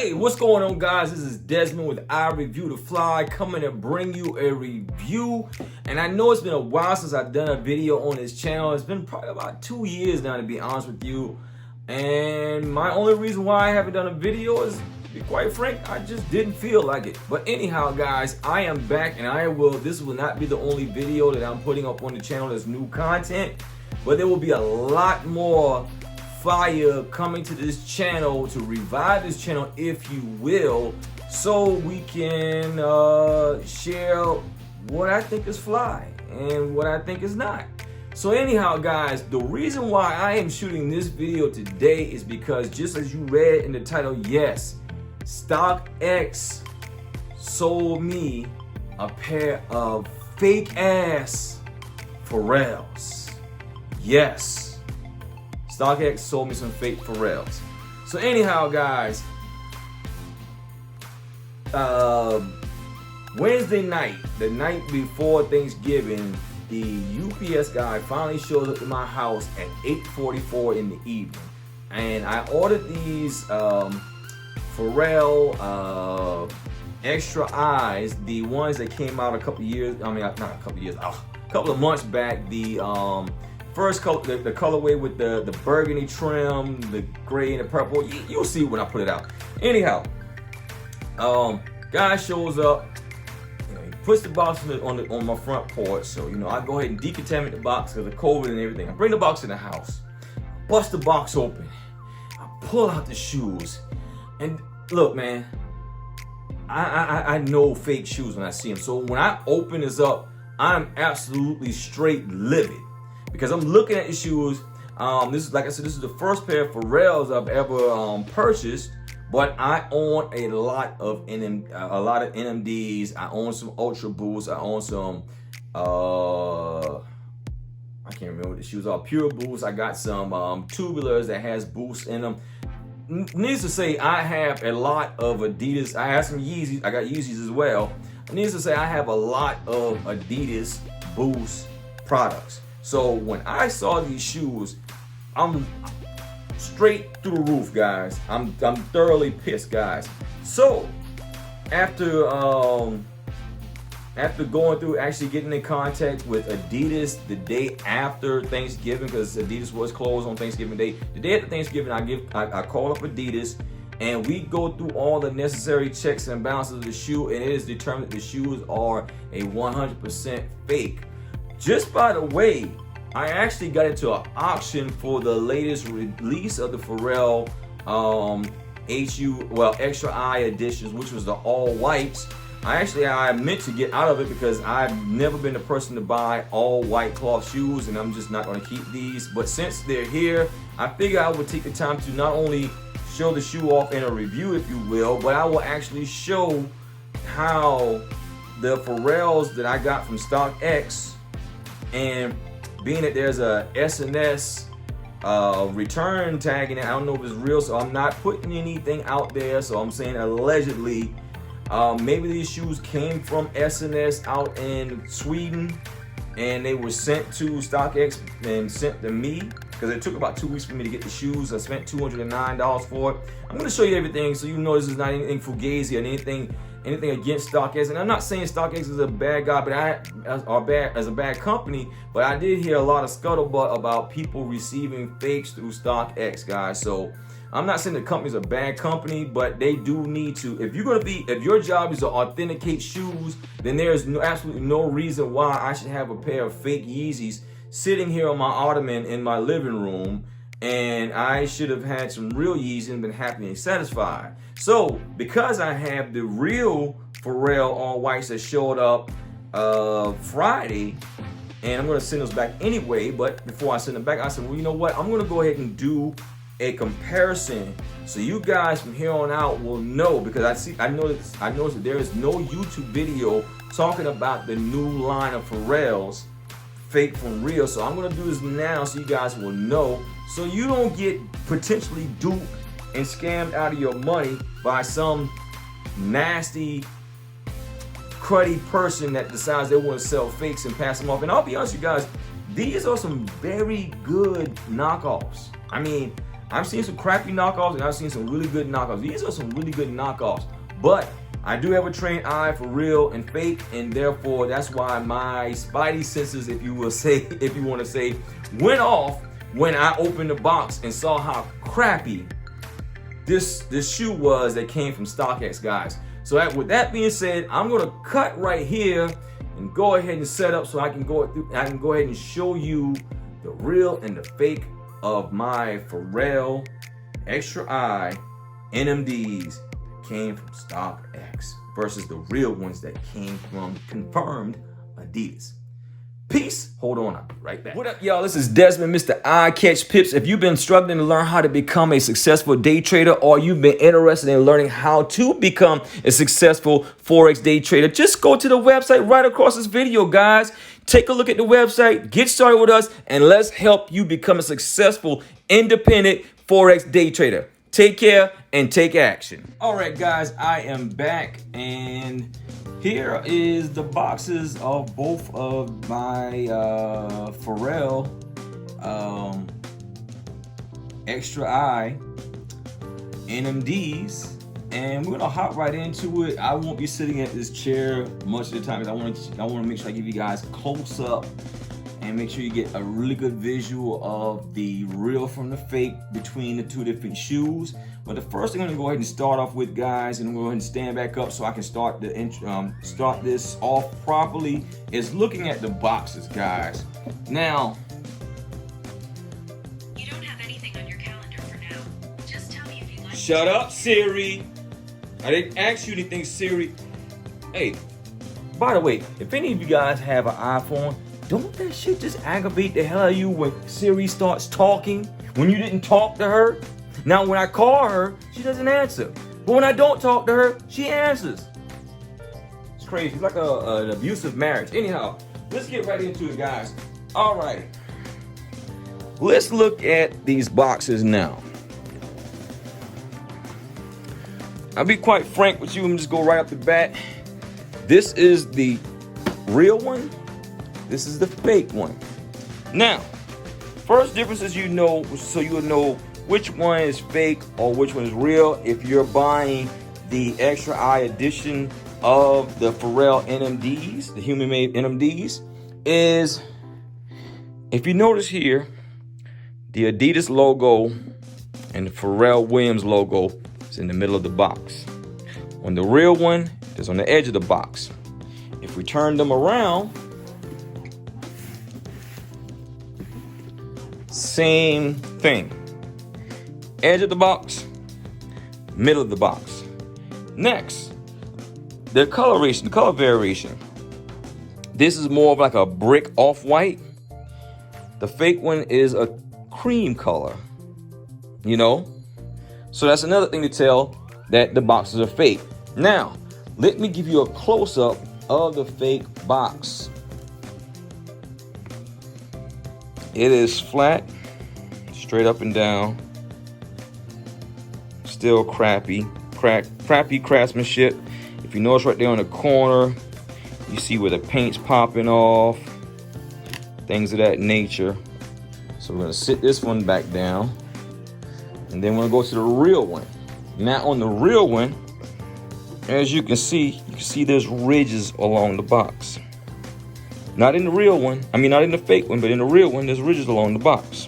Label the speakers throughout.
Speaker 1: Hey, what's going on, guys? This is Desmond with I Review the Fly, coming to bring you a review. And I know it's been a while since I've done a video on this channel. It's been probably about 2 years now, to be honest with you. And my only reason why I haven't done a video is, to be quite frank, I just didn't feel like it. But anyhow, guys, I am back, and this will not be the only video that I'm putting up on the channel as new content, but there will be a lot more fire coming to this channel to revive this channel, if you will, so we can share what I think is fly and what I think is not. So anyhow, guys, the reason why I am shooting this video today is because, just as you read in the title, yes, StockX sold me a pair of fake ass Pharrells. Yes, StockX sold me some fake Pharrells. So anyhow, guys, Wednesday night, the night before Thanksgiving, the UPS guy finally shows up to my house at 8:44 in the evening. And I ordered these Pharrell extra eyes, the ones that came out a couple of months back. The first color, the colorway with the burgundy trim, the gray and the purple. You'll see when I put it out. Anyhow, guy shows up. You know, he puts the box on my front porch. So I go ahead and decontaminate the box because of COVID and everything. I bring the box in the house, bust the box open. I pull out the shoes, and look, man, I know fake shoes when I see them. So when I open this up, I'm absolutely straight livid, because I'm looking at the shoes. This is, like I said, this is the first pair of Pharrells I've ever purchased. But I own a lot of NMDs. I own some Ultra Boosts. I own some I can't remember what the shoes are. Pure Boosts. I got some tubulars that has boosts in them. Needless to say, I have a lot of Adidas. I have some Yeezys. I got Yeezys as well. Needless to say, I have a lot of Adidas Boost products. So when I saw these shoes, I'm straight through the roof, guys. I'm thoroughly pissed, guys. So after going through, actually getting in contact with Adidas the day after Thanksgiving, because Adidas was closed on Thanksgiving Day. The day after Thanksgiving, I call up Adidas, and we go through all the necessary checks and balances of the shoe, and it is determined that the shoes are a 100% fake. Just by the way, I actually got into an auction for the latest release of the Pharrell Extra Eye editions, which was the all whites. I meant to get out of it because I've never been the person to buy all white cloth shoes, and I'm just not going to keep these. But since they're here, I figure I would take the time to not only show the shoe off in a review, if you will, but I will actually show how the Pharrells that I got from StockX, and being that there's a S&S return tag in it, I don't know if it's real, so I'm not putting anything out there. So I'm saying allegedly. Maybe these shoes came from S&S out in Sweden, and they were sent to StockX and sent to me, because it took about 2 weeks for me to get the shoes. I spent $209 for it. I'm going to show you everything, so you know this is not anything fugazi or anything against StockX. And I'm not saying StockX is a bad guy, but as a bad company. But I did hear a lot of scuttlebutt about people receiving fakes through StockX, guys. So I'm not saying the company's a bad company, but they do need to. If your job is to authenticate shoes, then there's absolutely no reason why I should have a pair of fake Yeezys sitting here on my ottoman in my living room, and I should have had some real Yeezys and been happy and satisfied. So because I have the real Pharrell all whites that showed up Friday, and I'm gonna send those back anyway, but before I send them back, I said, well, you know what? I'm gonna go ahead and do a comparison, so you guys from here on out will know, because I noticed that there is no YouTube video talking about the new line of Pharrells, fake from real. So I'm gonna do this now so you guys will know, so you don't get potentially duped and scammed out of your money by some nasty, cruddy person that decides they want to sell fakes and pass them off. And I'll be honest with you guys, these are some very good knockoffs. I mean, I've seen some crappy knockoffs and I've seen some really good knockoffs. These are some really good knockoffs, but I do have a trained eye for real and fake, and therefore that's why my spidey senses, if you will say, if you want to say, went off when I opened the box and saw how crappy this shoe was that came from StockX, guys. So with that being said, I'm gonna cut right here and go ahead and set up so I can go ahead and show you the real and the fake of my Pharrell Extra Eye NMDs that came from StockX versus the real ones that came from confirmed Adidas. Peace. Hold on, I'll be right back. What up, y'all? This is Desmond, Mr. Eye Catch Pips. If you've been struggling to learn how to become a successful day trader, or you've been interested in learning how to become a successful Forex day trader, just go to the website right across this video, guys. Take a look at the website, get started with us, and let's help you become a successful, independent Forex day trader. Take care and take action. All right, guys, I am back, and here is the boxes of both of my Pharrell Extra Eye NMDs, and we're gonna hop right into it. I won't be sitting at this chair much of the time because I want to make sure I give you guys close up and make sure you get a really good visual of the real from the fake between the two different shoes. But the first thing I'm gonna go ahead and start off with, guys, and I'm going to go ahead and stand back up so I can start this off properly, is looking at the boxes, guys. Now,
Speaker 2: you don't have anything on your calendar for now. Just tell me if you like.
Speaker 1: Shut up, Siri. I didn't ask you anything, Siri. Hey, by the way, if any of you guys have an iPhone, don't that shit just aggravate the hell out of you when Siri starts talking when you didn't talk to her? Now, when I call her, she doesn't answer. But when I don't talk to her, she answers. It's crazy. It's like an abusive marriage. Anyhow, let's get right into it, guys. All right. Let's look at these boxes now. I'll be quite frank with you and just go right up the bat. This is the real one. This is the fake one. Now, first difference is so you'll know which one is fake or which one is real if you're buying the Extra Eye edition of the Pharrell NMDs, the human-made NMDs, is, if you notice here, the Adidas logo and the Pharrell Williams logo is in the middle of the box. On the real one, it's on the edge of the box. If we turn them around, same thing. Edge of the box, middle of the box. Next, the color variation. This is more of like a brick off-white. The fake one is a cream color, you know? So that's another thing to tell that the boxes are fake. Now, let me give you a close-up of the fake box. It is flat, straight up and down. Still crappy craftsmanship. If you notice right there on the corner, you see where the paint's popping off, things of that nature. So we're gonna sit this one back down, and then we're gonna go to the real one. Now on the real one, as you can see there's ridges along the box. Not in the real one, not in the fake one, but in the real one, there's ridges along the box.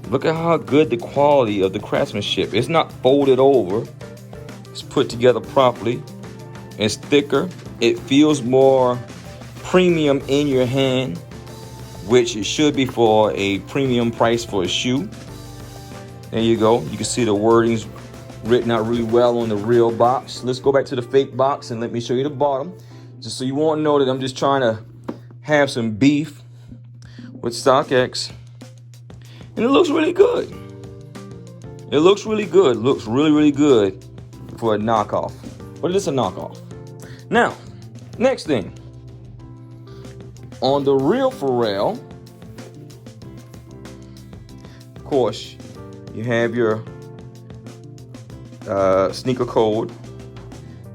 Speaker 1: Look at how good the quality of the craftsmanship. It's not folded over. It's put together properly. It's thicker. It feels more premium in your hand, which it should be for a premium price for a shoe. There you go. You can see the wording's written out really well on the real box. Let's go back to the fake box and let me show you the bottom, just so you won't know that I'm just trying to have some beef with StockX. And it looks really good. It looks really good. Looks really, really good for a knockoff. But it's a knockoff. Now, next thing. On the real Pharrell, of course, you have your sneaker code,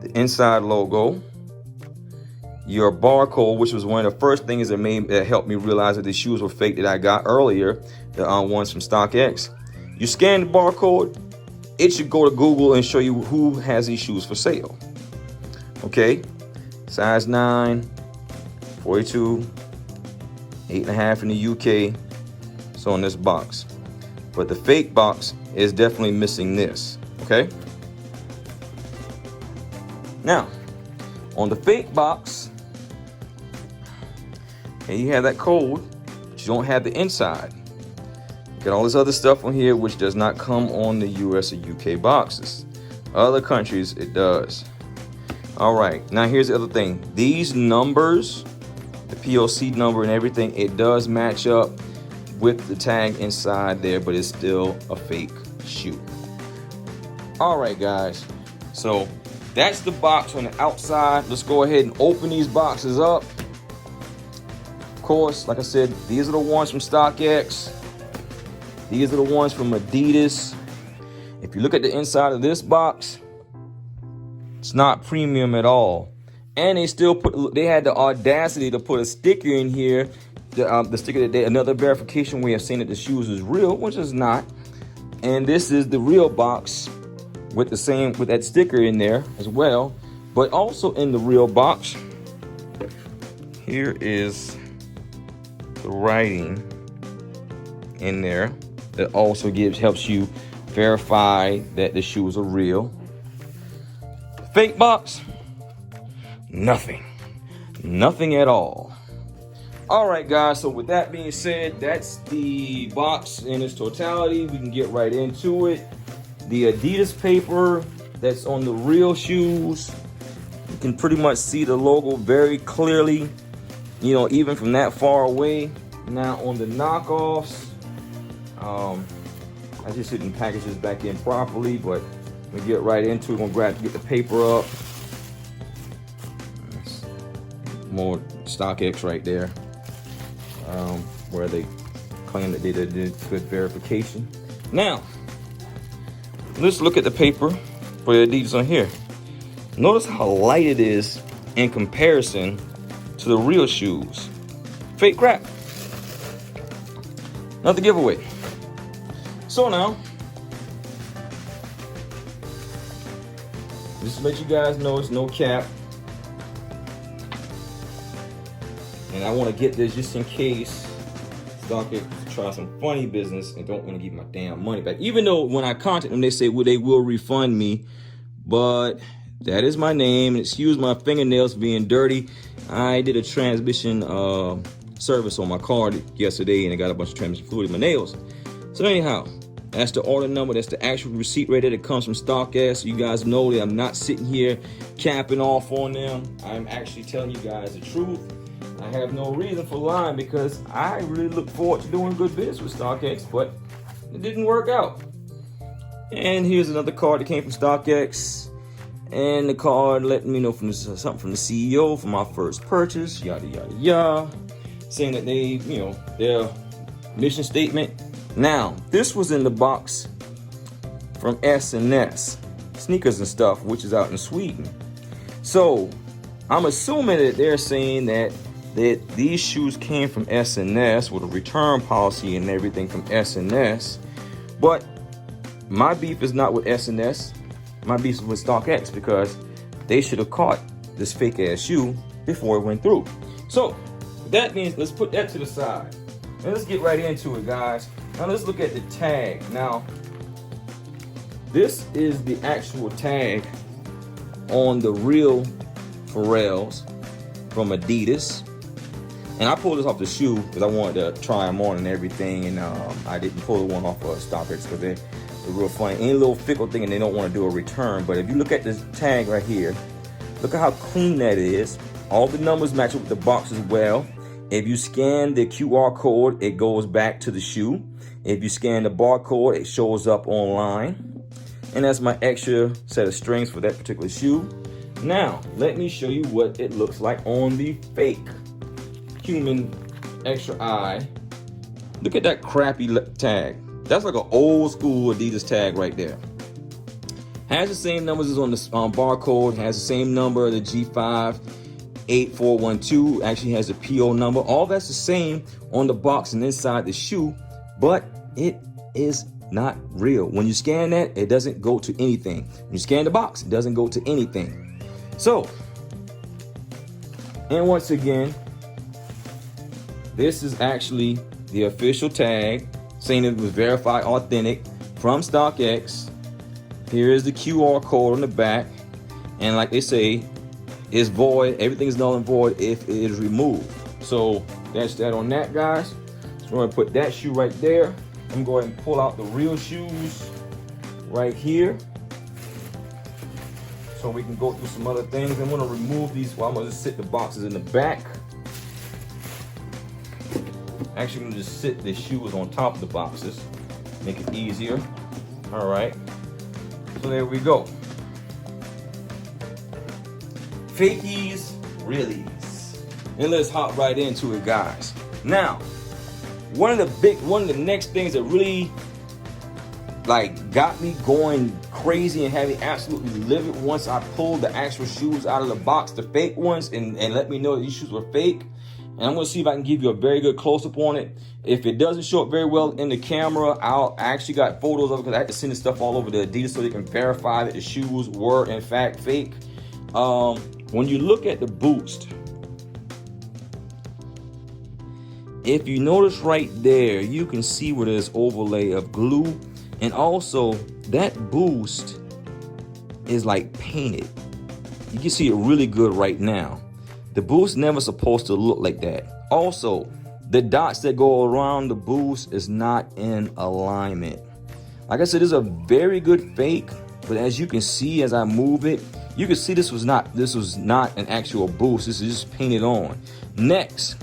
Speaker 1: the inside logo, your barcode, which was one of the first things that helped me realize that the shoes were fake that I got earlier, the ones from StockX. You scan the barcode, it should go to Google and show you who has these shoes for sale. Okay, size 9, 42, 8.5 in the UK. So on this box, but the fake box is definitely missing this. Okay. Now, on the fake box, and you have that code, but you don't have the inside. You got all this other stuff on here which does not come on the US or UK boxes. Other countries, it does. All right, now here's the other thing. These numbers, the POC number and everything, it does match up with the tag inside there, but it's still a fake shoe. All right, guys. So that's the box on the outside. Let's go ahead and open these boxes up. Of course, like I said, these are the ones from StockX. These are the ones from Adidas. If you look at the inside of this box, it's not premium at all. And they still they had the audacity to put a sticker in here. The sticker that another verification way of saying that the shoes is real, which is not. And this is the real box with that sticker in there as well. But also in the real box, here is the writing in there that also helps you verify that the shoes are real. Fake box, nothing at all. All right, guys, so with that being said, that's the box in its totality. We can get right into it. The Adidas paper that's on the real shoes, you can pretty much see the logo very clearly, you know, even from that far away. Now on the knockoffs, I just didn't package this back in properly, but we get right into it. We're gonna get the paper up. More StockX right there, where they claim that they did good verification. Now, let's look at the paper for the Adidas on here. Notice how light it is in comparison to the real shoes. Fake crap. Another giveaway. So now, just to let you guys know, it's no cap. And I want to get this just in case StockX try some funny business and don't want to give my damn money back. Even though when I contact them, they say, well, they will refund me. But that is my name. And excuse my fingernails being dirty. I did a transmission service on my car yesterday, and I got a bunch of transmission fluid in my nails. So anyhow, that's the order number. That's the actual receipt right there that comes from StockX. So you guys know that I'm not sitting here capping off on them. I'm actually telling you guys the truth. I have no reason for lying because I really look forward to doing good business with StockX, but it didn't work out. And here's another card that came from StockX. And the card letting me know something from the CEO for my first purchase, yada, yada, yada. Saying that they, you know, their mission statement. Now, this was in the box from S&S, Sneakers and Stuff, which is out in Sweden. So, I'm assuming that they're saying that these shoes came from S&S with a return policy and everything from S&S. But my beef is not with S&S. My beef is with StockX because they should have caught this fake ass shoe before it went through. So that means let's put that to the side. And let's get right into it, guys. Now let's look at the tag. Now, this is the actual tag on the real Pharrell's from Adidas. And I pulled this off the shoe because I wanted to try them on and everything. And I didn't pull the one off of StockX because they're real funny. Any little fickle thing and they don't want to do a return. But if you look at this tag right here, look at how clean that is. All the numbers match up with the box as well. If you scan the QR code, it goes back to the shoe. If you scan the barcode, it shows up online. And that's my extra set of strings for that particular shoe. Now, let me show you what it looks like on the fake human extra eye. Look at that crappy tag. That's like an old school Adidas tag right there. Has the same numbers as on the barcode, has the same number, the G5 8412 actually has a PO number. All that's the same on the box and inside the shoe, but it is not real. When you scan that, it doesn't go to anything. When you scan the box, it doesn't go to anything. So, and once again, this is actually the official tag saying it was verified authentic from StockX. Here is the QR code on the back. And like they say, it's void. Everything is null and void if it is removed. So that's that on that, guys. So I'm going to put that shoe right there. I'm going to pull out the real shoes right here, so we can go through some other things. I'm going to remove these. Well, I'm going to just sit the boxes in the back. Actually, I'm going to just sit the shoes on top of the boxes, make it easier. All right. So there we go. Fakies, reallys. And let's hop right into it, guys. Now, one of the next things that really like got me going crazy and had me absolutely livid once I pulled the actual shoes out of the box, the fake ones, and let me know that these shoes were fake. And I'm gonna see if I can give you a very good close-up on it. If it doesn't show up very well in the camera, I actually got photos of it because I had to send this stuff all over to Adidas so they can verify that the shoes were in fact fake. When you look at the boost, if you notice right there, you can see where there's overlay of glue, and also that boost is like painted. You can see it really good right now. The boost never supposed to look like that. Also, the dots that go around the boost is not in alignment. Like I said, this is a very good fake, but as you can see as I move it, you can see this was not an actual boost. This is just painted on. Next,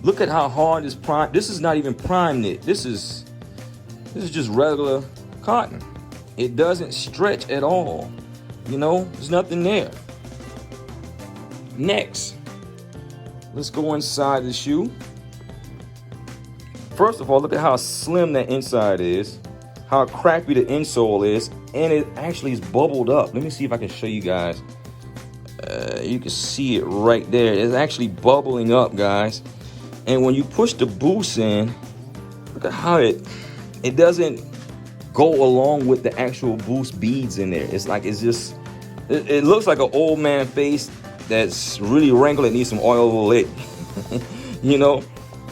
Speaker 1: look at how hard this prime. This is not even prime knit. This is just regular cotton. It doesn't stretch at all. You know, there's nothing there. Next, let's go inside the shoe. First of all, look at how slim that inside is, how crappy the insole is, and it actually is bubbled up. Let me see if I can show you guys. You can see it right there. It's actually bubbling up, guys. And when you push the boost in, look at how it doesn't go along with the actual boost beads in there. It's just, it looks like an old man face that's really wrinkled and needs some oil over it. You know?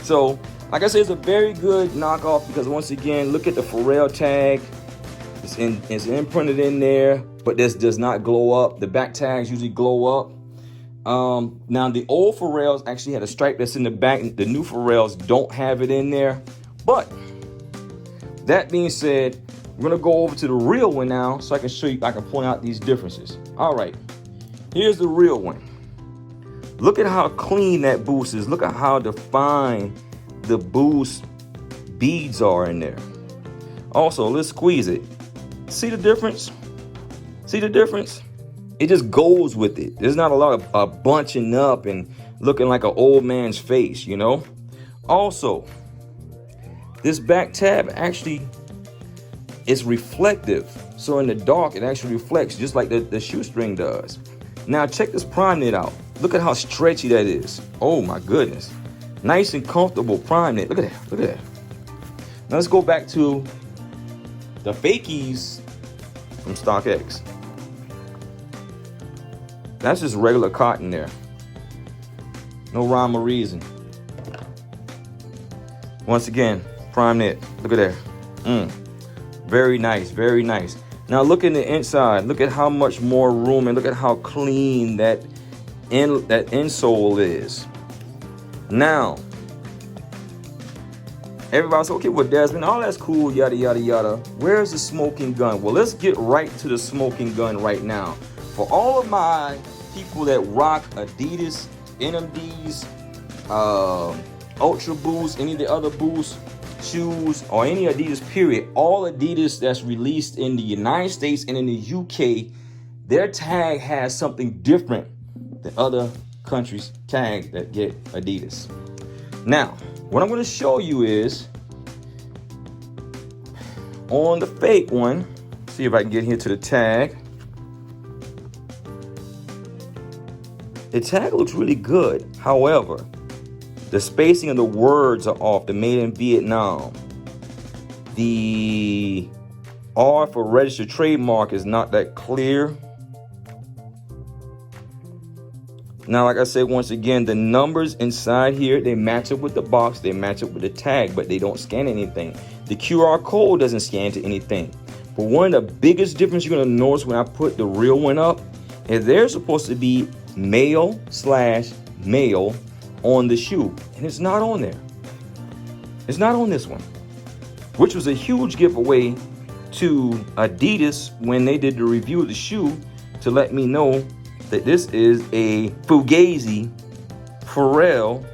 Speaker 1: So, like I said, it's a very good knockoff because once again, look at the Pharrell tag. It's imprinted in there, but this does not glow up. The back tags usually glow up. Now the old Pharrells actually had a stripe that's in the back. The new Pharrells don't have it in there. But that being said, we're gonna go over to the real one now so I can show you, I can point out these differences. All right, here's the real one. Look at how clean that boost is. Look at how defined the boost beads are in there. Also, let's squeeze it. See the difference? See the difference? It just goes with it. There's not a lot of bunching up and looking like an old man's face, you know? Also, this back tab actually is reflective. So in the dark, it actually reflects just like the shoestring does. Now check this prime knit out. Look at how stretchy that is. Oh my goodness. Nice and comfortable prime knit. Look at that, look at that. Now let's go back to the fakies from StockX. That's just regular cotton there. No rhyme or reason. Once again, prime knit. Look at that. Very nice, very nice. Now look in the inside. Look at how much more room and look at how clean that insole is. Now, everybody's okay with Desmond. All that's cool, yada, yada, yada. Where's the smoking gun? Well, let's get right to the smoking gun right now. For all of my people that rock Adidas, NMDs, Ultra Boost, any of the other Boost shoes, or any Adidas period, all Adidas that's released in the United States and in the UK, their tag has something different than other countries' tag that get Adidas. Now, what I'm going to show you is on the fake one. See if I can get here to the tag. The tag looks really good. However, the spacing of the words are off. The made in Vietnam. The R for registered trademark is not that clear. Now, like I said, once again, the numbers inside here, they match up with the box, they match up with the tag, but they don't scan anything. The QR code doesn't scan to anything. But one of the biggest difference you're gonna notice when I put the real one up is there's supposed to be male/male on the shoe, and it's not on there. It's not on this one, which was a huge giveaway to Adidas when they did the review of the shoe to let me know that this is a Fugazi Pharrell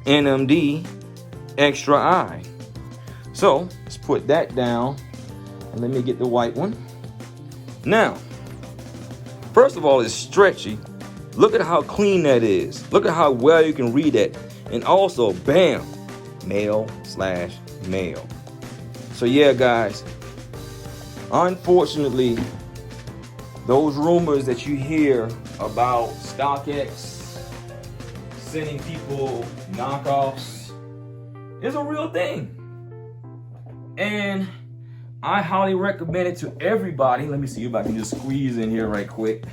Speaker 1: NMD extra I. So let's put that down and let me get the white one. Now, first of all, it's stretchy. Look at how clean that is. Look at how well you can read it. And also, bam, male/male. So yeah, guys, unfortunately, those rumors that you hear about StockX sending people knockoffs is a real thing. And I highly recommend it to everybody. Let me see if I can just squeeze in here right quick.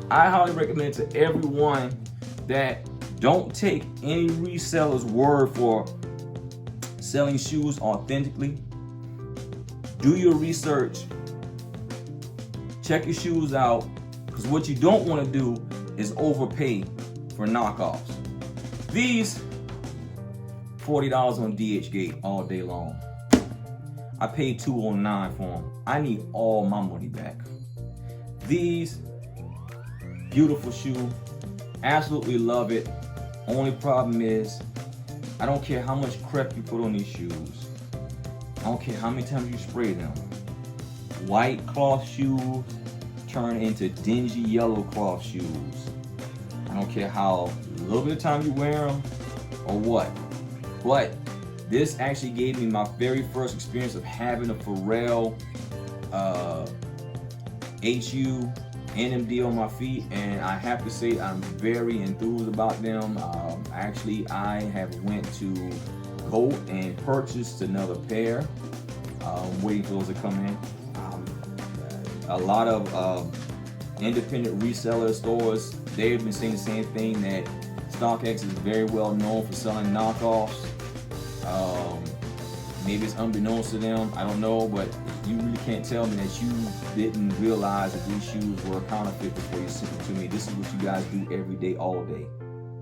Speaker 1: I highly recommend it to everyone that don't take any reseller's word for selling shoes authentically. Do your research. Check your shoes out, because what you don't want to do is overpay for knockoffs. These $40 on DHgate all day long. I paid $209 for them. I need all my money back. These beautiful shoe, absolutely love it. Only problem is, I don't care how much crap you put on these shoes. I don't care how many times you spray them. White cloth shoes turn into dingy yellow cloth shoes. I don't care how little bit of time you wear them or what. But this actually gave me my very first experience of having a Pharrell HU NMD on my feet, and I have to say I'm very enthused about them. Actually, I have went to go and purchased another pair. Waiting for those to come in. A lot of independent reseller stores, they've been saying the same thing, that StockX is very well known for selling knockoffs. Maybe it's unbeknownst to them, I don't know, but you really can't tell me that you didn't realize that these shoes were counterfeit before you sent them to me. This is what you guys do every day, all day.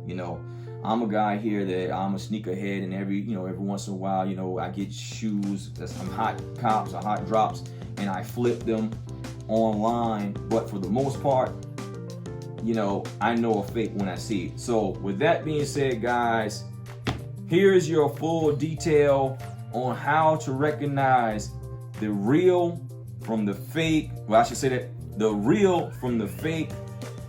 Speaker 1: You know, I'm a guy here that I'm a sneakerhead, and every once in a while, I get shoes, some hot cops or hot drops, and I flip them online. But for the most part, I know a fake when I see it. So with that being said, guys, here's your full detail on how to recognize the real from the fake. Well, I should say that the real from the fake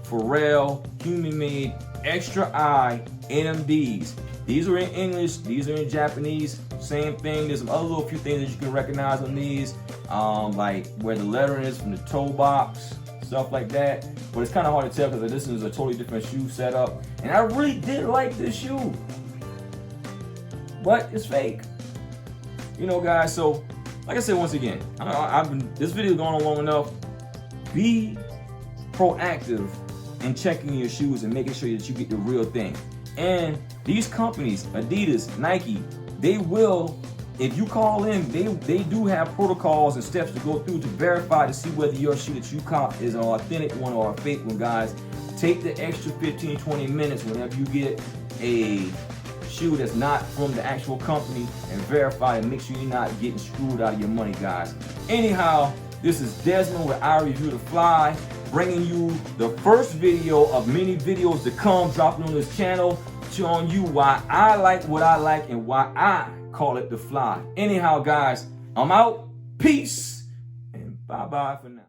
Speaker 1: Pharrell human-made extra I NMDs. These are in English, these are in Japanese, same thing. There's some other little few things that you can recognize on these, like where the lettering is from the toe box, stuff like that. But it's kind of hard to tell because this is a totally different shoe setup. And I really did like this shoe, but it's fake. Guys, so like I said, once again, this video going on long enough. Be proactive in checking your shoes and making sure that you get the real thing. And these companies, Adidas, Nike, they will, if you call in, they do have protocols and steps to go through to verify to see whether your shoe that you caught is an authentic one or a fake one, guys. Take the extra 15-20 minutes whenever you get a shoe that's not from the actual company and verify and make sure you're not getting screwed out of your money, guys. Anyhow, this is Desmond with I Review the Fly, bringing you the first video of many videos to come, dropping on this channel, showing you why I like what I like and why I call it the fly. Anyhow, guys, I'm out. Peace and bye-bye for now.